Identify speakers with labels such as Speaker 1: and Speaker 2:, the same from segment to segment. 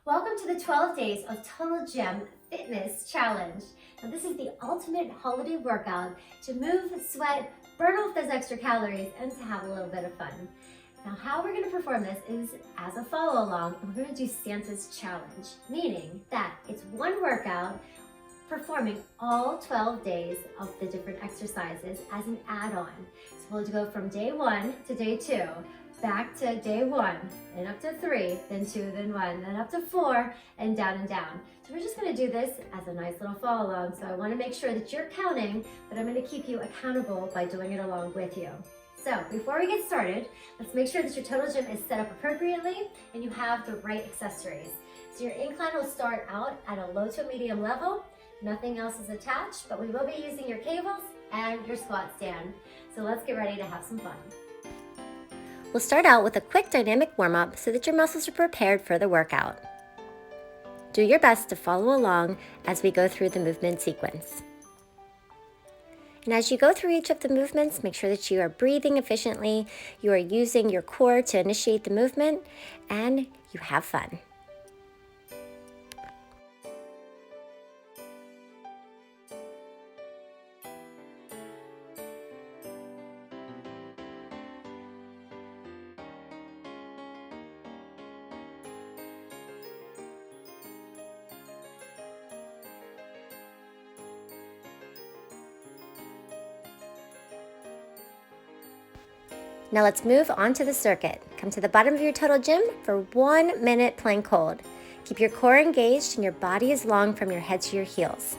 Speaker 1: Welcome to the 12 Days of Total Gym Fitness Challenge. Now this is the ultimate holiday workout to move, sweat, burn off those extra calories, and to have a little bit of fun. Now how we're going to perform this is as a follow along, and we're going to do Santa's challenge, meaning that it's one workout performing all 12 days of the different exercises as an add-on. So we'll go from day 1 to day 2, back to day 1, then up to 3, then 2, then 1, then up to 4, and down and down. So we're just going to do this as a nice little follow along. So I want to make sure that you're counting, but I'm going to keep you accountable by doing it along with you. So before we get started, let's make sure that your Total Gym is set up appropriately and you have the right accessories. So your incline will start out at a low to medium level. Nothing else is attached, but we will be using your cables and your squat stand. So let's get ready to have some fun. We'll start out with a quick dynamic warm-up so that your muscles are prepared for the workout. Do your best to follow along as we go through the movement sequence. And as you go through each of the movements, make sure that you are breathing efficiently, you are using your core to initiate the movement, and you have fun. Now let's move on to the circuit. Come to the bottom of your Total Gym for 1 minute plank hold. Keep your core engaged and your body is long from your head to your heels.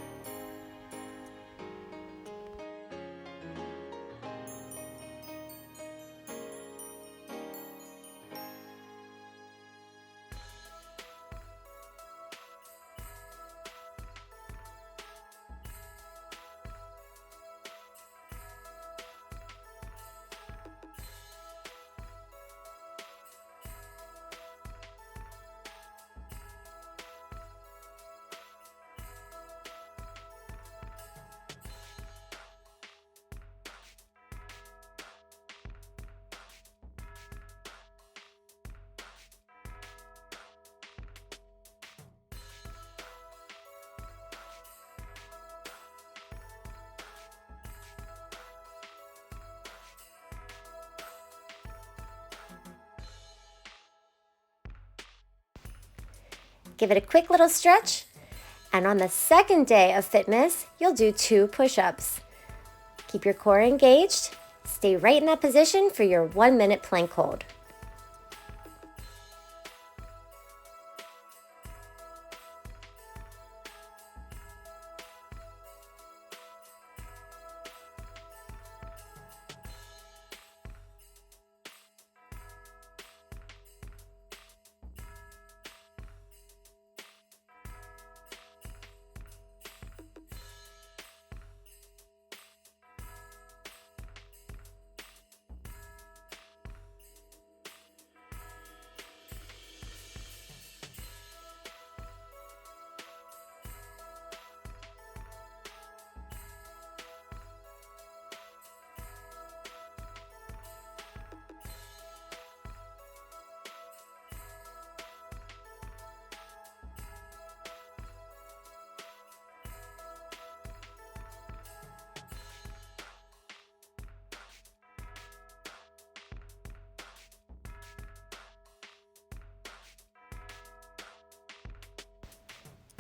Speaker 1: Give it a quick little stretch, and on the second day of fitness, you'll do 2 push-ups. Keep your core engaged, stay right in that position for your 1 minute plank hold.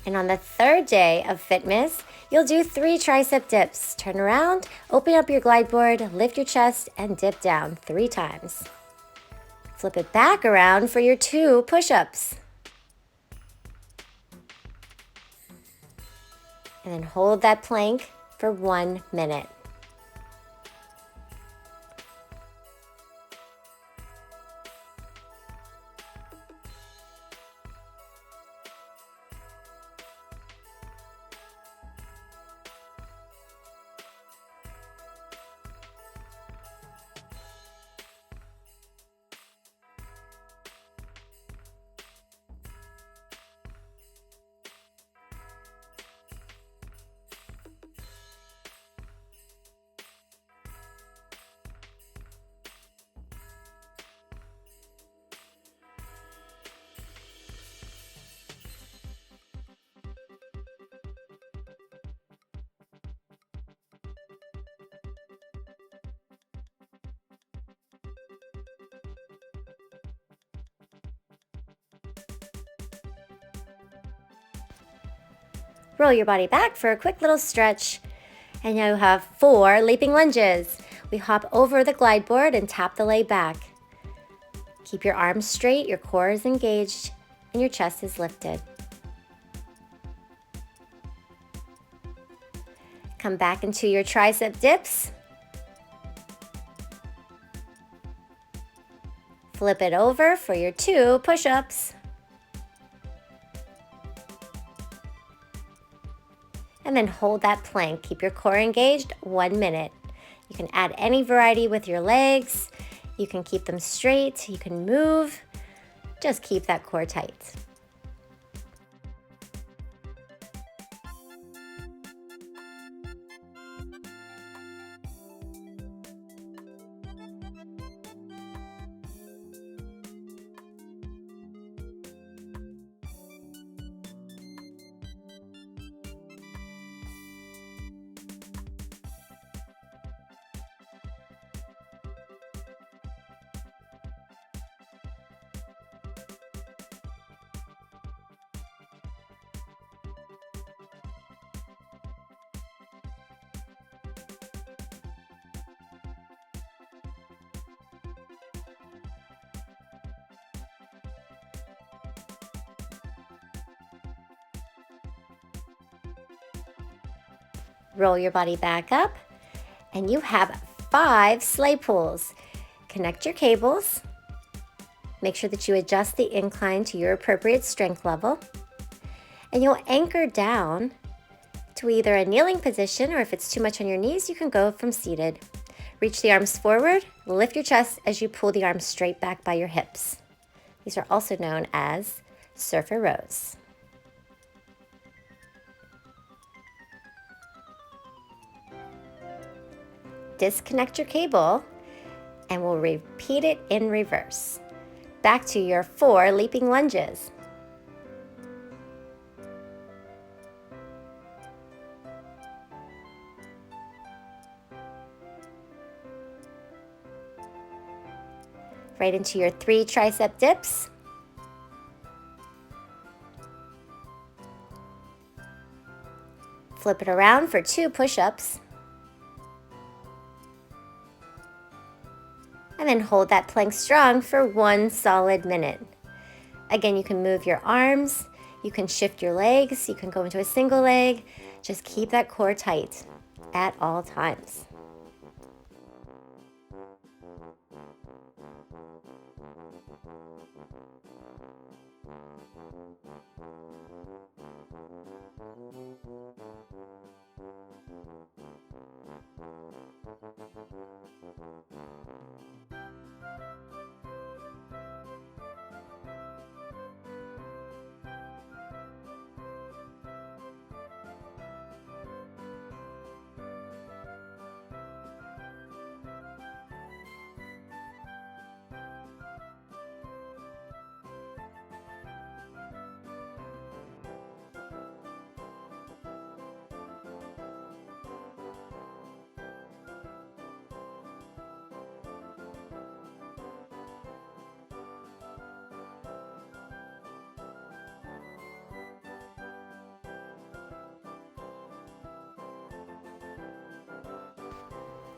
Speaker 1: And on the third day of fitness, you'll do 3 tricep dips. Turn around, open up your glide board, lift your chest, and dip down 3 times. Flip it back around for your 2 push-ups. And then hold that plank for 1 minute. Roll your body back for a quick little stretch. And now you have 4 leaping lunges. We hop over the glide board and tap the leg back. Keep your arms straight, your core is engaged, and your chest is lifted. Come back into your tricep dips. Flip it over for your 2 push-ups. And then hold that plank. Keep your core engaged 1 minute. You can add any variety with your legs. You can keep them straight. You can move. Just keep that core tight. Roll your body back up, and you have 5 sleigh pulls. Connect your cables. Make sure that you adjust the incline to your appropriate strength level. And you'll anchor down to either a kneeling position, or if it's too much on your knees, you can go from seated. Reach the arms forward, lift your chest as you pull the arms straight back by your hips. These are also known as surfer rows. Disconnect your cable, and we'll repeat it in reverse. Back to your 4 leaping lunges. Right into your 3 tricep dips. Flip it around for 2 push-ups. And then hold that plank strong for 1 solid minute. Again, you can move your arms, you can shift your legs, you can go into a single leg. Just keep that core tight at all times.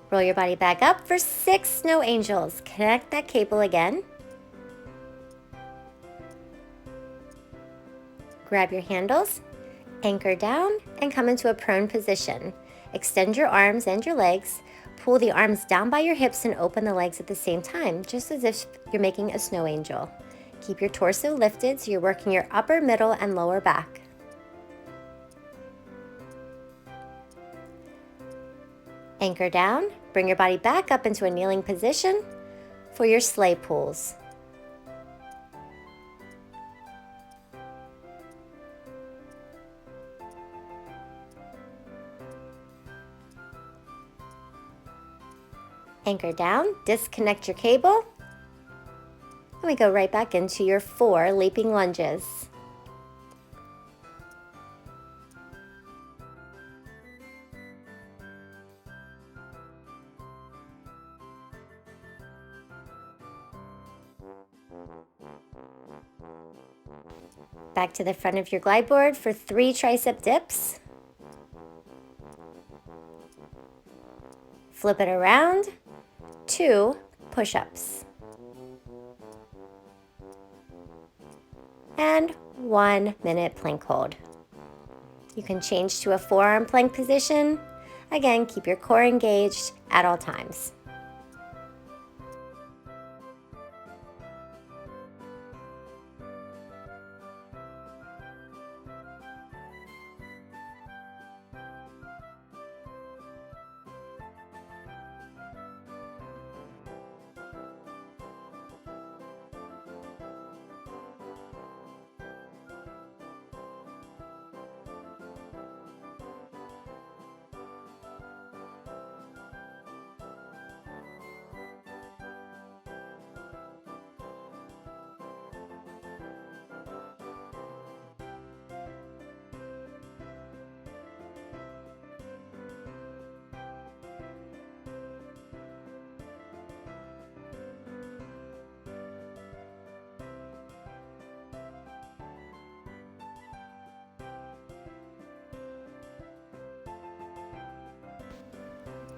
Speaker 1: Roll your body back up for 6 snow angels. Connect that cable again. Grab your handles, anchor down, and come into a prone position. Extend your arms and your legs. Pull the arms down by your hips and open the legs at the same time, just as if you're making a snow angel. Keep your torso lifted so you're working your upper, middle, and lower back. Anchor down, bring your body back up into a kneeling position for your sleigh pulls. Anchor down, disconnect your cable, and we go right back into your 4 leaping lunges. Back to the front of your glide board for 3 tricep dips. Flip it around, 2 push-ups. And 1 minute plank hold. You can change to a forearm plank position. Again, keep your core engaged at all times.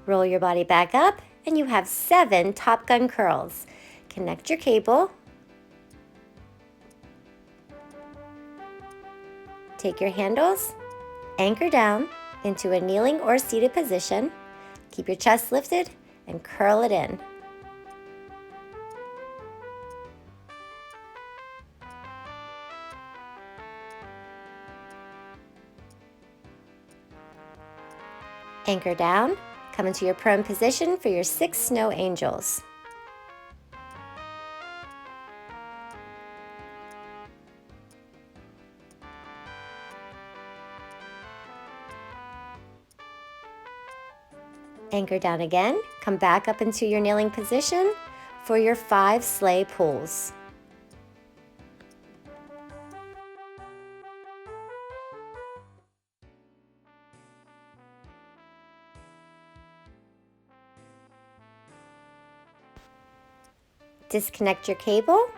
Speaker 1: Roll your body back up, and you have 7 Top Gun curls. Connect your cable. Take your handles, anchor down into a kneeling or seated position. Keep your chest lifted and curl it in. Anchor down. Come into your prone position for your 6 snow angels. Anchor down again. Come back up into your kneeling position for your 5 sleigh pulls. Disconnect your cable,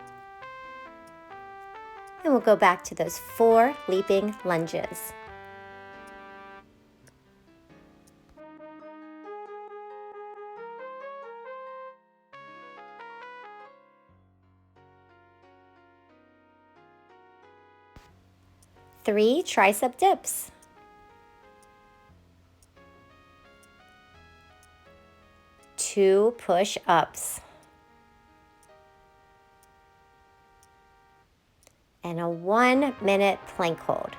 Speaker 1: and we'll go back to those 4 leaping lunges. Three tricep dips. 2 push-ups. And a 1 minute plank hold.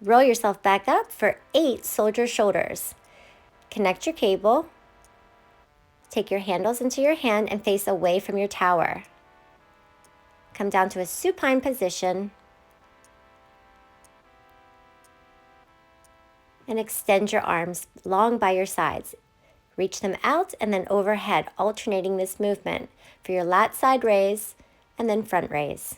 Speaker 1: Roll yourself back up for 8 soldier shoulders. Connect your cable. Take your handles into your hand and face away from your tower. Come down to a supine position and extend your arms long by your sides. Reach them out and then overhead, alternating this movement for your lat side raise and then front raise.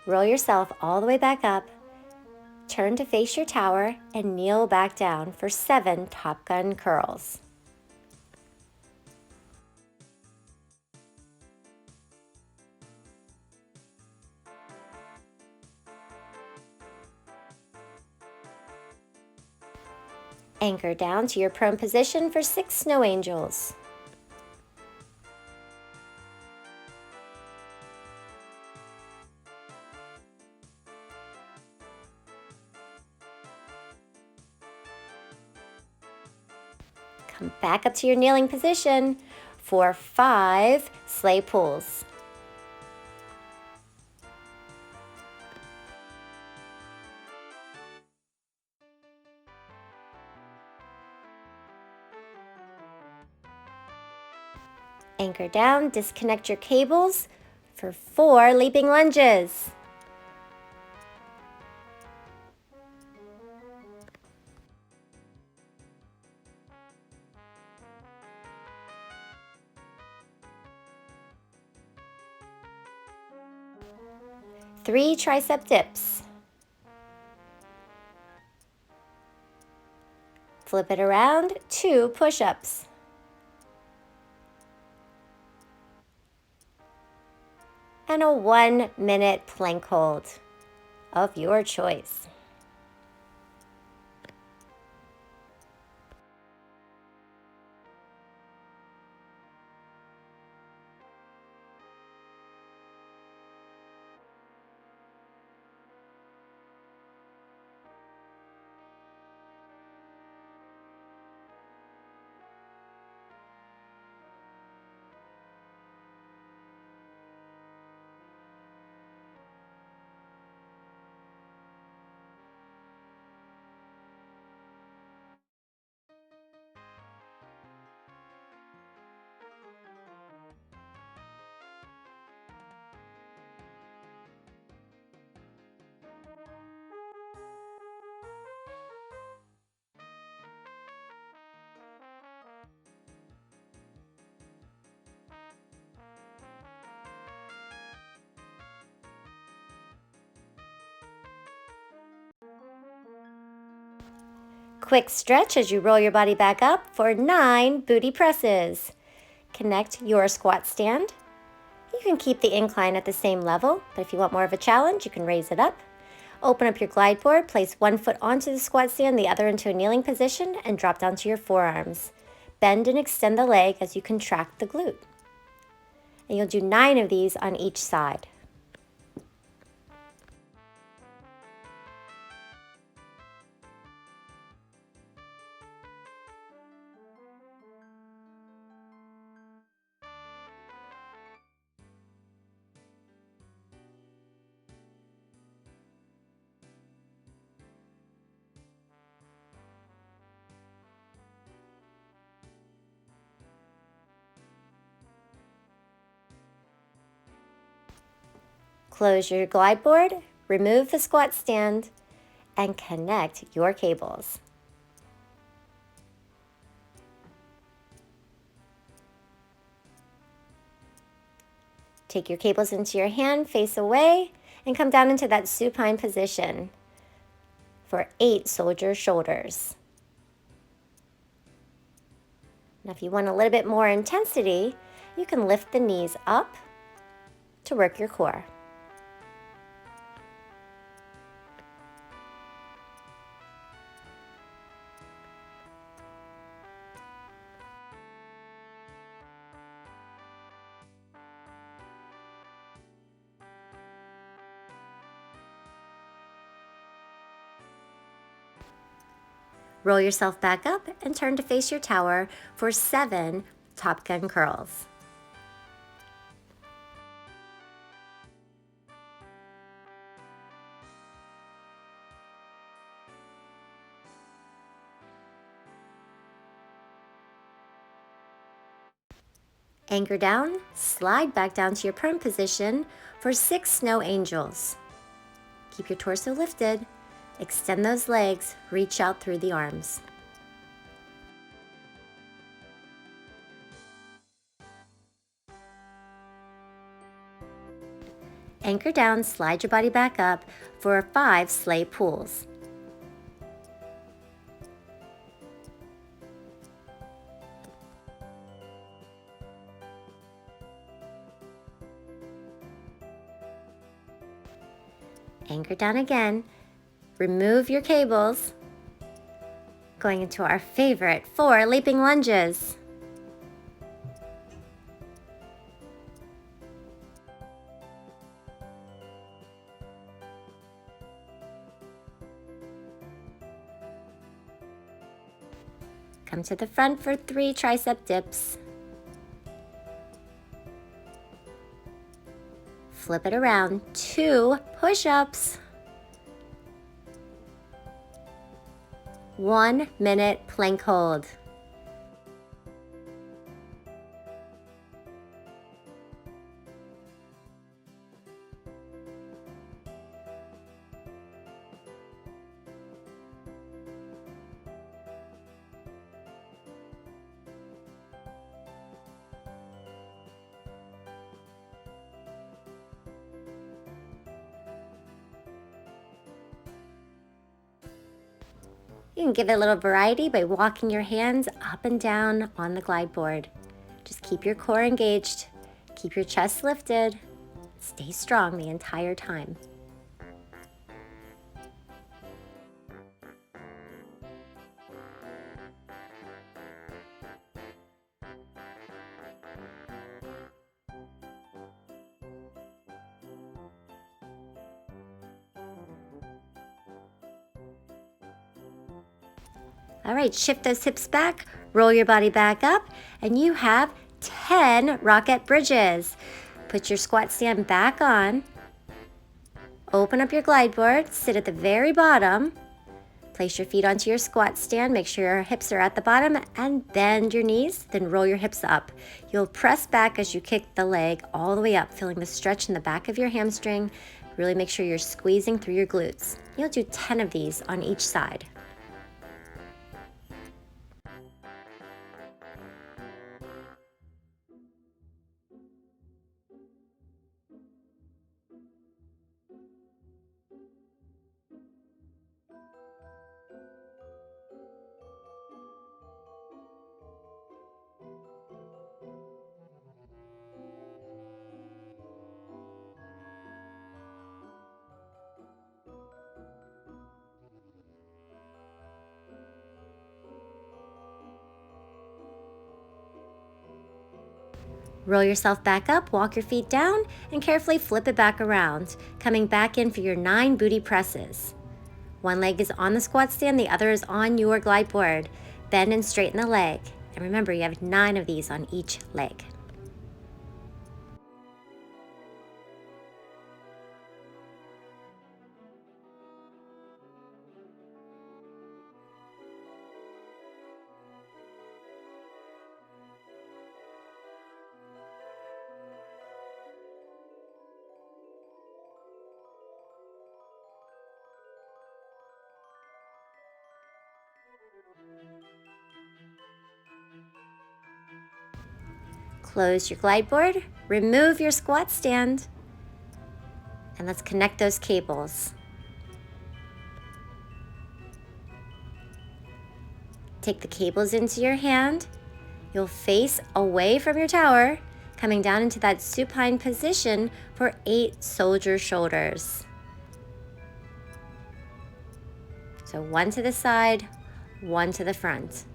Speaker 1: Roll yourself all the way back up. turn to face your tower and kneel back down for 7 Top Gun curls. Anchor down to your prone position for 6 snow angels. Come back up to your kneeling position for 5 sleigh pulls. Anchor down, disconnect your cables for 4 leaping lunges. Three tricep dips. Flip it around, 2 push-ups. And a 1-minute plank hold of your choice. Quick stretch as you roll your body back up for 9 booty presses. Connect your squat stand. You can keep the incline at the same level, but if you want more of a challenge, you can raise it up. Open up your glide board, place 1 foot onto the squat stand, the other into a kneeling position, and drop down to your forearms. Bend and extend the leg as you contract the glute. And you'll do 9 of these on each side. Close your glide board, remove the squat stand, and connect your cables. Take your cables into your hand, face away, and come down into that supine position for 8 soldier shoulders. Now, if you want a little bit more intensity, you can lift the knees up to work your core. Roll yourself back up and turn to face your tower for 7 Top Gun curls. Anchor down, slide back down to your prone position for 6 snow angels. Keep your torso lifted. Extend those legs, reach out through the arms. Anchor down, slide your body back up for 5 sleigh pulls. Anchor down again. Remove your cables. Going into our favorite 4 leaping lunges. Come to the front for 3 tricep dips. Flip it around, 2 push-ups. 1 minute plank hold. You can give it a little variety by walking your hands up and down on the glide board. Just keep your core engaged, keep your chest lifted, stay strong the entire time. All right, shift those hips back, roll your body back up, and you have 10 rocket bridges. Put your squat stand back on. Open up your glide board, sit at the very bottom. Place your feet onto your squat stand, make sure your hips are at the bottom, and bend your knees, then roll your hips up. You'll press back as you kick the leg all the way up, feeling the stretch in the back of your hamstring. Really make sure you're squeezing through your glutes. You'll do 10 of these on each side. Roll yourself back up, walk your feet down, and carefully flip it back around, coming back in for your 9 booty presses. One leg is on the squat stand, the other is on your glide board. Bend and straighten the leg. And remember, you have 9 of these on each leg. Close your glide board, remove your squat stand, and let's connect those cables. Take the cables into your hand. You'll face away from your tower, coming down into that supine position for 8 soldier shoulders. So 1 to the side, 1 to the front.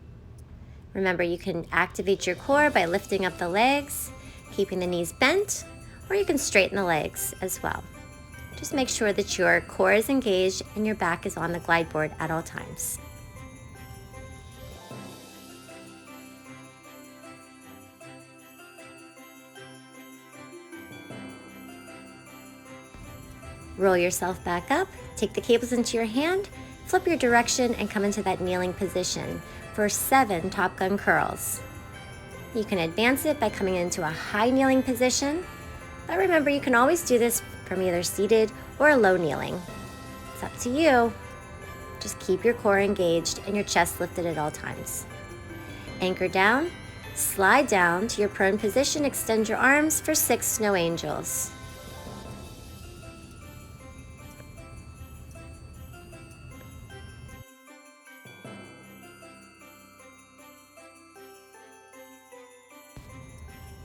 Speaker 1: Remember, you can activate your core by lifting up the legs, keeping the knees bent, or you can straighten the legs as well. Just make sure that your core is engaged and your back is on the glide board at all times. Roll yourself back up, take the cables into your hand, flip your direction, and come into that kneeling position for 7 Top Gun curls. You can advance it by coming into a high kneeling position, but remember, you can always do this from either seated or low kneeling. It's up to you. Just keep your core engaged and your chest lifted at all times. Anchor down, slide down to your prone position, extend your arms for 6 snow angels.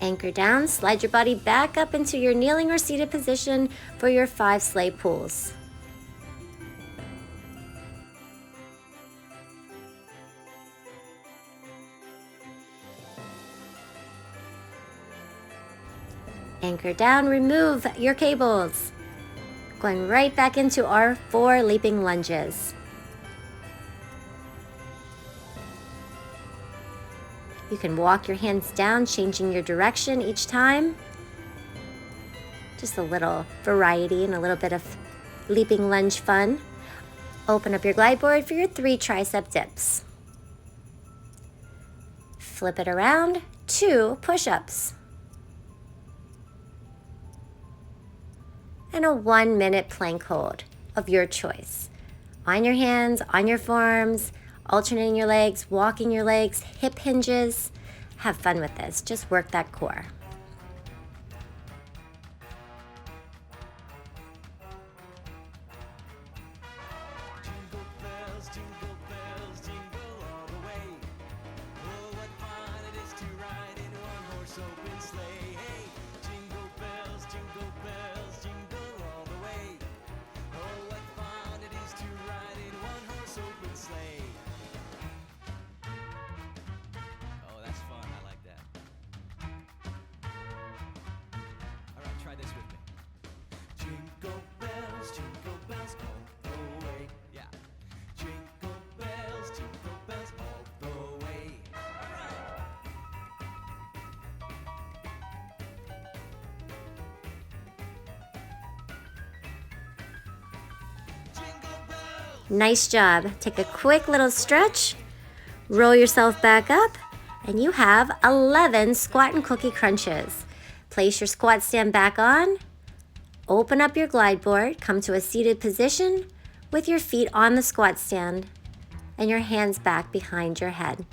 Speaker 1: Anchor down, slide your body back up into your kneeling or seated position for your 5 sleigh pulls. Anchor down, remove your cables. Going right back into our 4 leaping lunges. You can walk your hands down, changing your direction each time. Just a little variety and a little bit of leaping lunge fun. Open up your glide board for your 3 tricep dips. Flip it around, 2 push-ups. And a 1-minute plank hold of your choice. On your hands, on your forearms, alternating your legs, walking your legs, hip hinges. Have fun with this. Just work that core. Nice job. Take a quick little stretch, roll yourself back up, and you have 11 squat and cookie crunches. Place your squat stand back on, open up your glide board, come to a seated position with your feet on the squat stand and your hands back behind your head.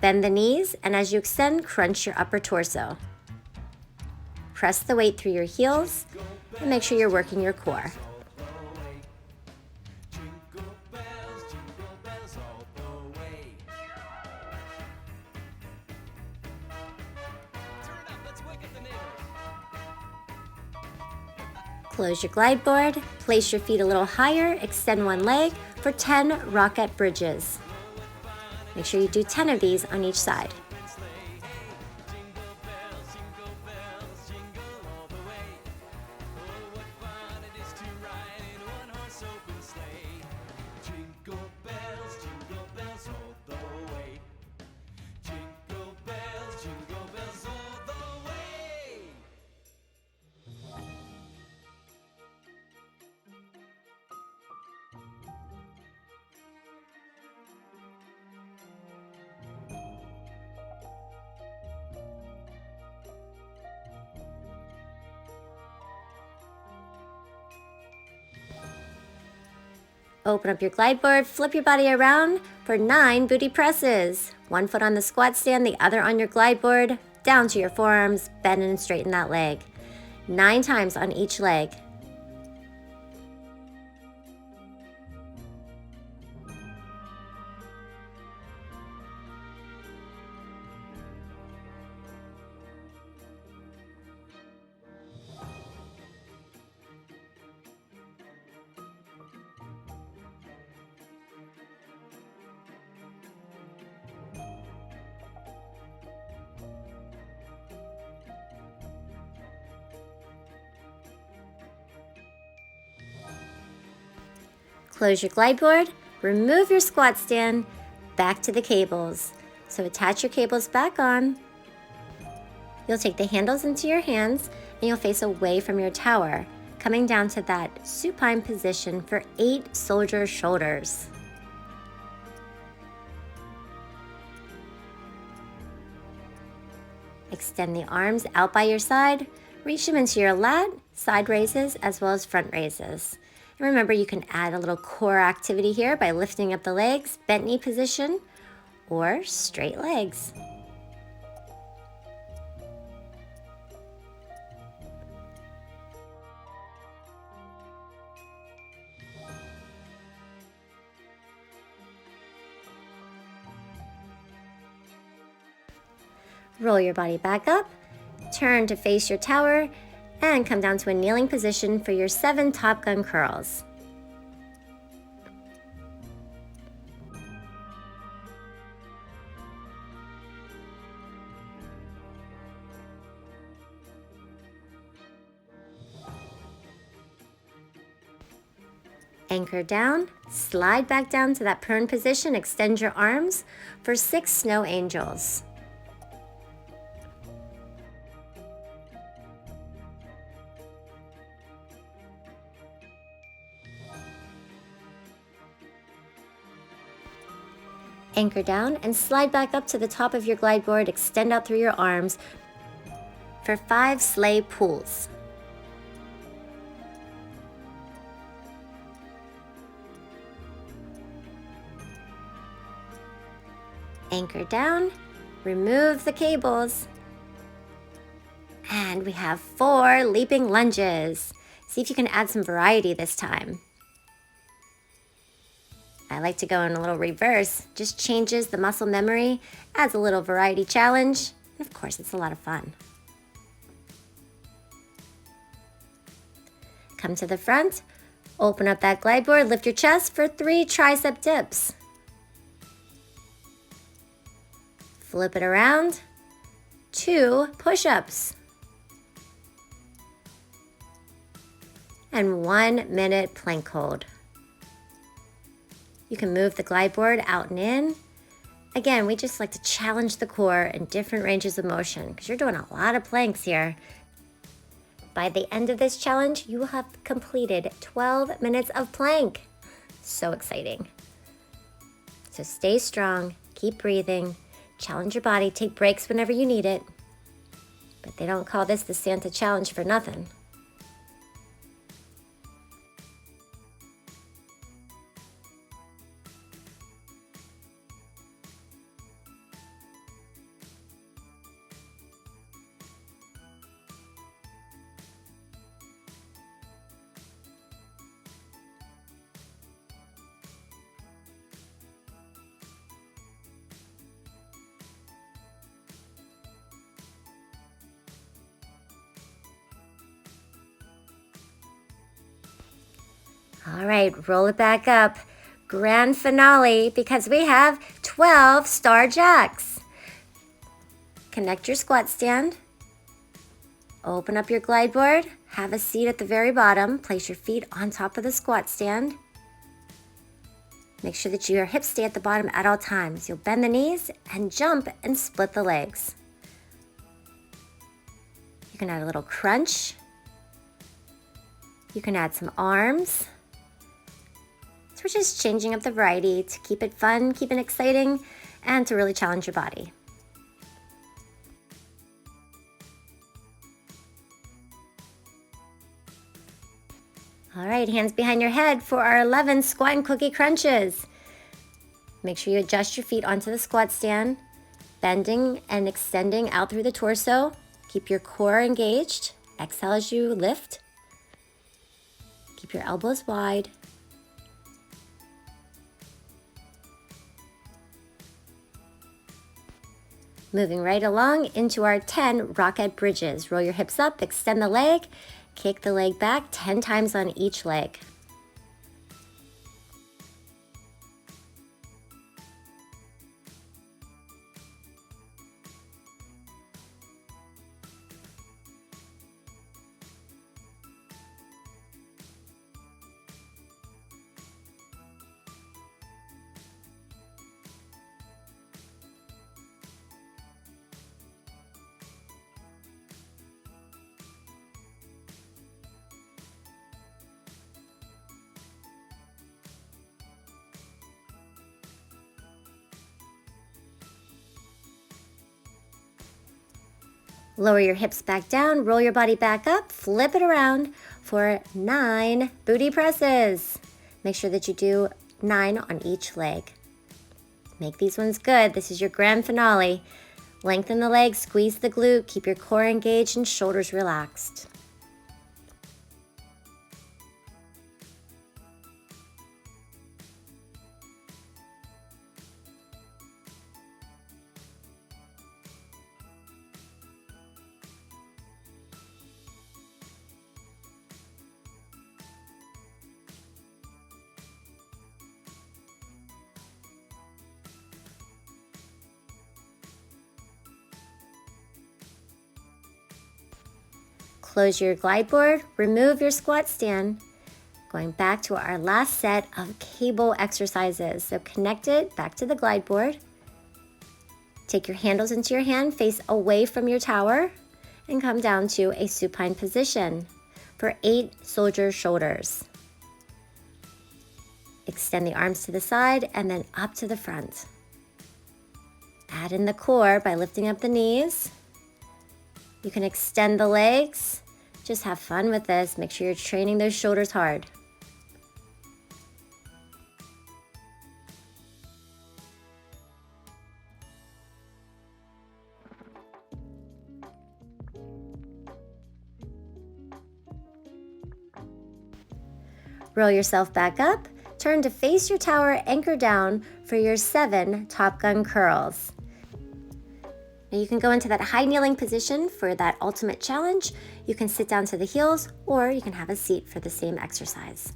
Speaker 1: Bend the knees, and as you extend, crunch your upper torso. Press the weight through your heels and make sure you're working your core. Close your glide board, place your feet a little higher, extend one leg for 10 rocket bridges. Make sure you do 10 of these on each side. Open up your glide board, flip your body around for 9 booty presses. 1 foot on the squat stand, the other on your glide board, down to your forearms, bend and straighten that leg. 9 times on each leg. Close your glide board, remove your squat stand, back to the cables. So attach your cables back on. You'll take the handles into your hands and you'll face away from your tower, coming down to that supine position for 8 soldier shoulders. Extend the arms out by your side, reach them into your lat, side raises as well as front raises. And remember, you can add a little core activity here by lifting up the legs, bent knee position, or straight legs. Roll your body back up, turn to face your tower, and come down to a kneeling position for your 7 Top Gun curls. Anchor down, slide back down to that prone position, extend your arms for 6 snow angels. Anchor down and slide back up to the top of your glide board, extend out through your arms for 5 sleigh pulls. Anchor down, remove the cables, and we have 4 leaping lunges. See if you can add some variety this time. I like to go in a little reverse, just changes the muscle memory, adds a little variety challenge, and of course it's a lot of fun. Come to the front, open up that glide board, lift your chest for 3 tricep dips. Flip it around, 2 push-ups. And 1 minute plank hold. You can move the glide board out and in. Again, we just like to challenge the core in different ranges of motion because you're doing a lot of planks here. By the end of this challenge, you will have completed 12 minutes of plank. So exciting. So stay strong, keep breathing, challenge your body, take breaks whenever you need it. But they don't call this the Santa Challenge for nothing. All right, roll it back up. Grand finale because we have 12 star jacks. Connect your squat stand. Open up your glide board. Have a seat at the very bottom. Place your feet on top of the squat stand. Make sure that your hips stay at the bottom at all times. You'll bend the knees and jump and split the legs. You can add a little crunch. You can add some arms. So we're just changing up the variety to keep it fun, keep it exciting, and to really challenge your body. All right, hands behind your head for our 11 squat and cookie crunches. Make sure you adjust your feet onto the squat stand, bending and extending out through the torso. Keep your core engaged. Exhale as you lift. Keep your elbows wide. Moving right along into our 10 rocket bridges. Roll your hips up, extend the leg, kick the leg back 10 times on each leg. Lower your hips back down, roll your body back up, flip it around for 9 booty presses. Make sure that you do 9 on each leg. Make these ones good. This is your grand finale. Lengthen the legs, squeeze the glute, keep your core engaged and shoulders relaxed. Close your glide board, remove your squat stand. Going back to our last set of cable exercises. So connect it back to the glide board. Take your handles into your hand, face away from your tower, and come down to a supine position for 8 soldier shoulders. Extend the arms to the side and then up to the front. Add in the core by lifting up the knees. You can extend the legs. Just have fun with this. Make sure you're training those shoulders hard. Roll yourself back up, turn to face your tower, anchor down for your 7 Top Gun curls. Now you can go into that high kneeling position for that ultimate challenge. You can sit down to the heels, or you can have a seat for the same exercise.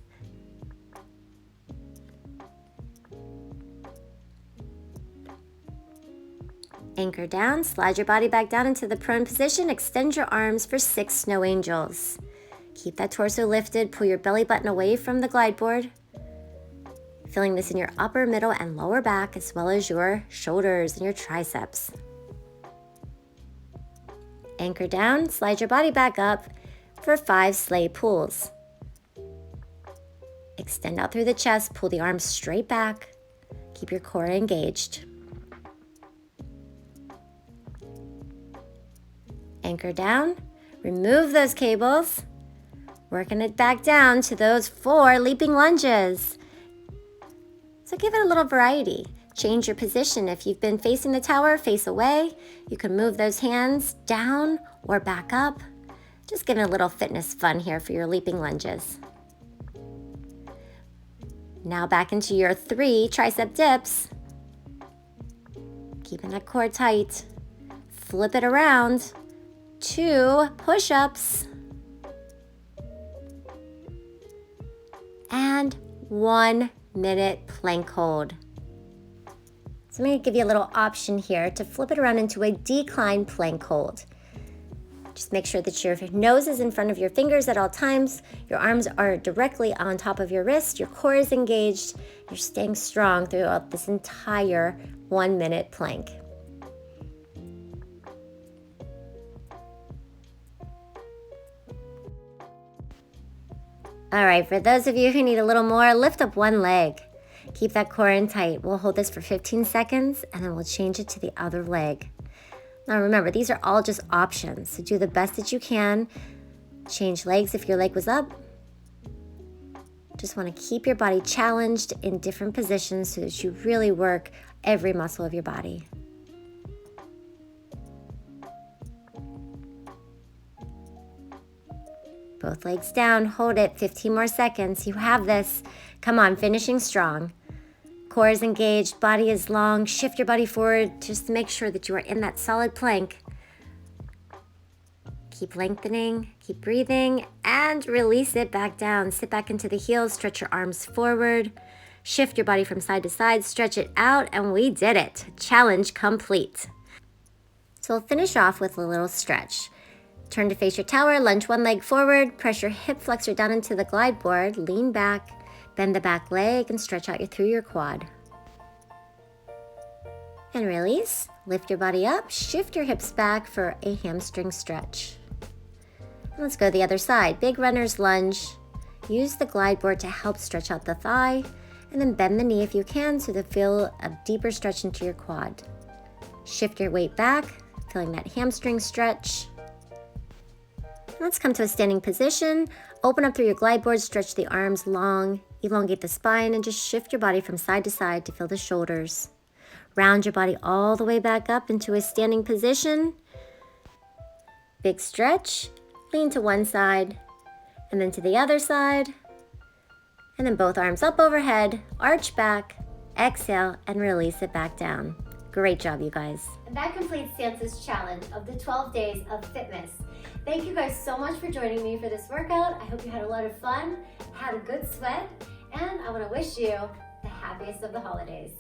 Speaker 1: Anchor down, slide your body back down into the prone position, extend your arms for 6 snow angels. Keep that torso lifted, pull your belly button away from the glide board. Feeling this in your upper, middle, and lower back, as well as your shoulders and your triceps. Anchor down, slide your body back up for 5 sleigh pulls. Extend out through the chest, pull the arms straight back. Keep your core engaged. Anchor down, remove those cables. Working it back down to those 4 leaping lunges. So give it a little variety. Change your position. If you've been facing the tower, face away. You can move those hands down or back up. Just giving a little fitness fun here for your leaping lunges. Now back into your 3 tricep dips. Keeping that core tight. Flip it around. 2 push-ups. And 1 minute plank hold. So I'm going to give you a little option here to flip it around into a decline plank hold. Just make sure that your nose is in front of your fingers at all times. Your arms are directly on top of your wrist. Your core is engaged. You're staying strong throughout this entire 1 minute plank. All right, for those of you who need a little more, lift up one leg. Keep that core in tight. We'll hold this for 15 seconds and then we'll change it to the other leg. Now remember, these are all just options, so do the best that you can. Change legs if your leg was up. Just want to keep your body challenged in different positions so that you really work every muscle of your body. Both legs down, hold it, 15 more seconds. You have this. Come on, finishing strong. Core is engaged, body is long. Shift your body forward just to make sure that you are in that solid plank. Keep lengthening, keep breathing, and release it back down. Sit back into the heels, stretch your arms forward. Shift your body from side to side, stretch it out, and we did it. Challenge complete. So we'll finish off with a little stretch. Turn to face your tower, lunge one leg forward, press your hip flexor down into the glide board, lean back, bend the back leg, and stretch out through your quad. And release, lift your body up, shift your hips back for a hamstring stretch. And let's go the other side. Big runner's lunge. Use the glide board to help stretch out the thigh, and then bend the knee if you can so to feel a deeper stretch into your quad. Shift your weight back, feeling that hamstring stretch. Let's come to a standing position. Open up through your glide board, stretch the arms long, elongate the spine, and just shift your body from side to side to feel the shoulders. Round your body all the way back up into a standing position. Big stretch, lean to one side, and then to the other side. And then both arms up overhead, arch back, exhale, and release it back down. Great job, you guys. And that completes Sansa's challenge of the 12 days of fitness. Thank you guys so much for joining me for this workout. I hope you had a lot of fun, had a good sweat, and I want to wish you the happiest of the holidays.